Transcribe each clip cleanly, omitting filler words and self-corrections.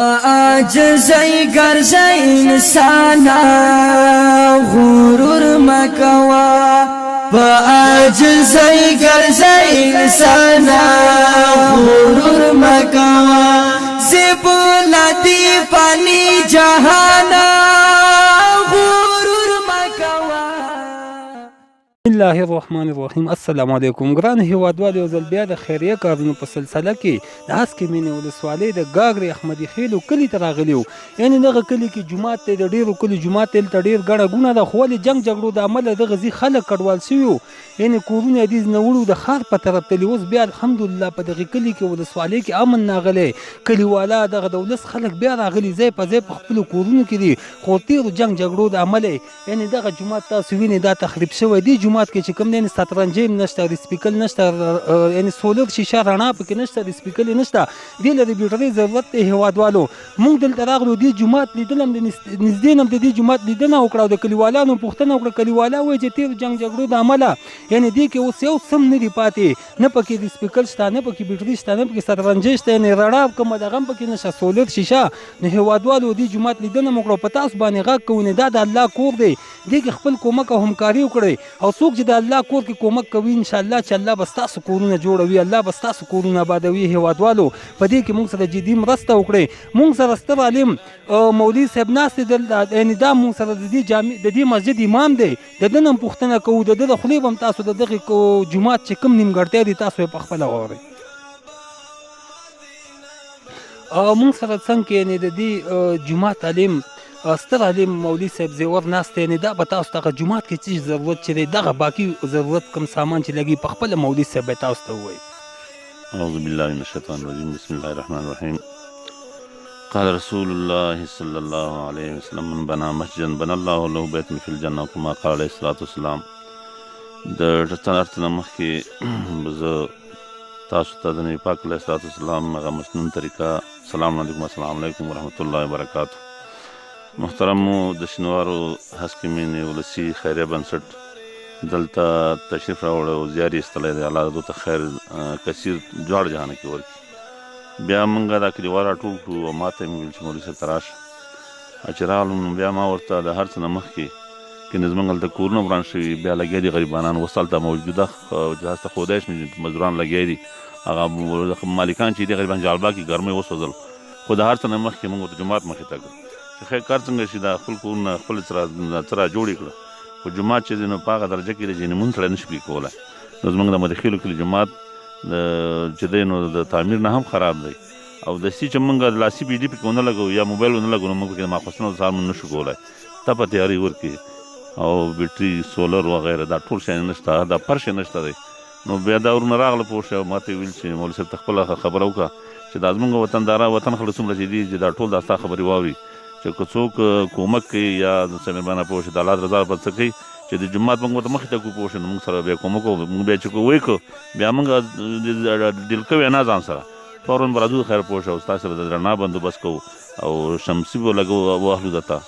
عاجزی ګرځي انسان غرور مکوا عاجزی ګرځي انسان غرور مکوا زبلتی فانی جهان غرور مکوا. بسم الله الرحمن الرحیم. السلام علیکم ګران هیوادوالو، یو ځل بیا د خیریه کارونو په سلسله کې د هسکې مینې ولسوالۍ د ګاګرې احمدي خیلو کلي ته راغلي وو. یعنې دغه کلي کې جومات دی، د ډېرو کلي جومات دی، دلته ډېر ګڼه ګوڼه ده، خو ولې جنګ جګړو د امله دغه ځي خلک کډوال سوي وو. یعنې کورونه یې دې نه وړو د ښار په طرف تللي. اوس بیا الحمدلله په دغې کلي کې ولسوالۍ کې امن راغلی، کلیوالا دغه د ولس خلک بیا راغلي، ځای په ځای په خپلو کورونو کې دي. خو تېرو جنګ جګړو د امله یعنې دغه جومات تاسو وینئ دا تخریب شوی دی. جومات کې چې کوم دی سترنجۍ نشته، ریسپیکل نشته، یعنې سولر شیشه رڼا پکې نشته، ریسپیکل یې نشته. دې له د بیټرۍ ضرورت دی هېوادوالو. موږ دلته راغلو، دې جومات لیدل هم د نږدې نه هم د دې جومات لیدنه وکړه او د کلیوالانو پوښتنه وکړه. کلیوالا وایي چې تېرو جنګ جګړو د امله یعنې دې کې اوس یو سم نه دي پاتې، نه پکې ریسپیکل شته، نه پکې بیټرۍ شته، نه پکې سترنجۍ شته، یعنې رڼا کومه دغه هم پکې نشته، سولر شیشه. نو هېوادوالو دې جومات لیدنه مو وکړه، په تاسو باندې غږ کوو، دا د الله کور دی، دې کې خپل کومک او همکاري وکړئ. او څوک چې د الله کور کې کومک کوي انشاءالله چې الله به ستاسو کورونه جوړوي، الله به ستاسو کورونه آبادوي. هېوادوالو په دې کې موږ سره جدي مرسته وکړئ. موږ سره ستر عالم مولوي صاحب ناست دی دلته، یعنې دا موږ سره د دې مسجد امام دی، د ده نه هم پوښتنه کوو، د ده د خولې به هم تاسو د دغې جومات چې کوم نیمګړتیا دي تاسو یې پخپله واورئ. موږ سره څنګ کې یعنې د دې جومات عالم ستر عالم مولوي صاحب زیور ناست دی، یعنې دا به تاسو ته جومات کې څه ضرورت چې دی، دغه باقي ضرورت کوم سامان چې لګي پخپله مولوي صاحب به تاسو ته ووایي. اعوذ بالله من الشیطان الرجیم. بسم الله الرحمن الرحیم. قال رسول الله صلی الله علیه وسلم من بنا مسجدا بنى الله له بیتا فی الجنة كما قال علیه الصلاة والسلام. د ټرڅه نه مخکې زه تاسو ته د نبي پاک علیه الصلاة والسلام هغه مسنون طریقه سلام علیکم السلام علیکم ورحمة الله وبرکاته. محترمو د شینوارو هسکې مینې ولسي خیریه بنسټ دلته تشریف راوړی او زیار یې ایستلی دی. الله دو ته خیر کثیر دواړه جهانه کې ورکړي. بیا موږ دا کلیوال راټول کړو او ما ته یې مې ویل چې مولوي صاحب ته راشه. چې راغلم نو بیا ما ورته د هر څه نه مخکې که زموږ هلته کورونه وران شوي، بیا لګیا دي غریبانان، اوس هلته موجوده جهاز ته ښودی شم مزدوران لګیا دي، هغه مالکان چې دي غریبان جالبا کې ګرمۍ وسوځل. خو د هر څه نه مخکې موږ ورته جومات مخې ته کړو چې خیر کار څنګه شي، دا خپل کورونه خپل څه را جوړې کړه. خو جومات چې دی نو په هغه درجه کې دی چې مونځ سړی نه شي پکې کولی. نو زموږ د مدخیلو کلي جومات چې دی نو د تعمیر نه هم خراب دی، او دستي چې موږ لاسي بجلي پکې ونه لګوو یا موبایل ونه لګوو نو موږ پکې د ماخوستن او سهار مونځ نه شو کولی. ته په تیاري ورکړي او بیټري سولر وغیره دا ټول شیان نشته، دا فرش یې نشته دی. نو بیا دا ورونه راغله پوه شو، ما ته یې ویل چې مولوي صاحب ته خپله خبره وکړه چې دا زموږ وطن خلک څومره چې دي چې دا ټول دا ستا خبرې واوري، چې که څوک کومک کوي یا څه مهربانه پوه شي د الله رضا لپاره څه کوي چې د جومات موږ ورته مخې ته کړو پوه شو، نو موږ سره بیا کومک وکړو. موږ بیا چې ویې کړو بیا موږ ډیل کوی نه ځان سره فوراً به راځو خیر پوه شو، ستاسو به د رڼا بندوبست کوو او شمسي به لګو واخلو درته،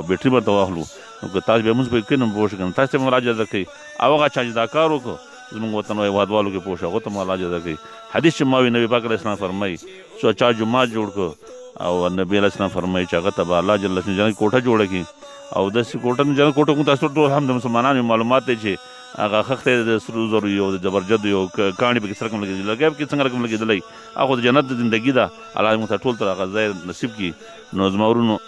بیټري به ورته واخلو. نو که تاسو بیا مونځ پکې کوئ نو پوه شو که نه تاسو ته به الله اجازه کوي. او هغه چا چې دا کار وکړو زموږ وطن هېوادوالو کې پوه شو هغو ته به الله اجازه کوي. حدیث چې ما وي نبي پاک علیه السلام فرمایي چې چا جومات جوړ کړو او نبی علیه السلام فرمایي چې هغه ته به الله جل جلاله کوټه جوړه کړي. او داسې کوټه کوټه کوم تاسو ټول هم د مسلمانانو معلومات دی چې هغه خښته د سرو زرو یو د زبرجد یو کاڼي پکې سره کوم لګېدلی لګیا پکې څنګه رقم لګېدلی، هغه د جنت د زندګي ده. الله موږ ته ټول تر هغه ځای نصیب کړي. نو زما ورونو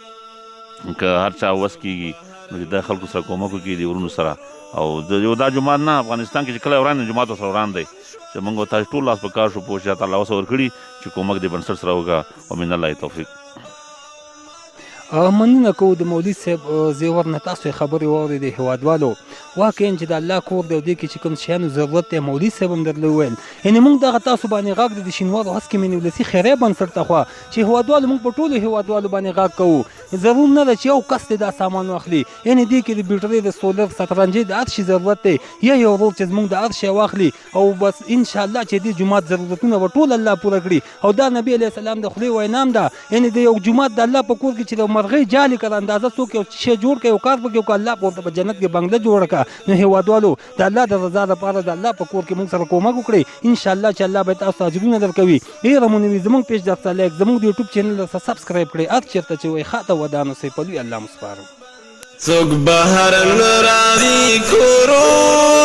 که هر چا وس کېږي نو چې دا خلکو سره کومک وکړي د ورونو سره. او یو دا جومات نه افغانستان کې چې کله وران جومات ورسره وران دی چې موږ تاسو ټول لاس په کار شو پوه شي الله وس ورکړي چې کومک د بنسټ سره وکړه. ومن الله توفیق. مننه کوو د مولوي صاحب زیور نه تاسو یې خبرې واورېدې هېوادوالو. واقعا چې د الله کور دی او دې کې چې کوم شیانو ضرورت دی مولوي صاحب هم درله وویل. یعنې موږ دغه تاسو باندې غږ د شینوارو هسکې مینې ولسي خیریه بنسټ ته خوا چې هېوادوالو موږ په ټولو هېوادوالو باندې غږ کوو. ضرور نه ده چې یو کس دی دا سامان واخلي، یعنې دې کې د بیټرۍ د سولر سترنجۍ د هر شي ضرورت دی، یا یو ورور چې زموږ د هر شی واخلي او بس انشاءالله چې دې جومات ضرورتونه به ټول الله پوره کړي. او دا نبي علیه السلام د خولې وینا هم ده، یعنې د یو جومات د الله په کور کې چې د مرغۍ جالې کړه اندازه څوک یو شی جوړ کړي یو کار پکې وکړه الله په ورته په جنت کې بنګله جوړه کړه. نو هیوادوالو د الله د رضا لپاره د الله په کور کې موږ سره کومک وکړئ ان شاء الله چې الله به تاسو ته اجرونه درکوي ډېره مو نه وي زموږ پیج درته لایک زموږ د یوټیوب چینل درته سبسکرایب کړئ هر چېرته چې وایي ښه ته ودان اوسئ په لوی الله مو سپارم څوک بهر راځي کورو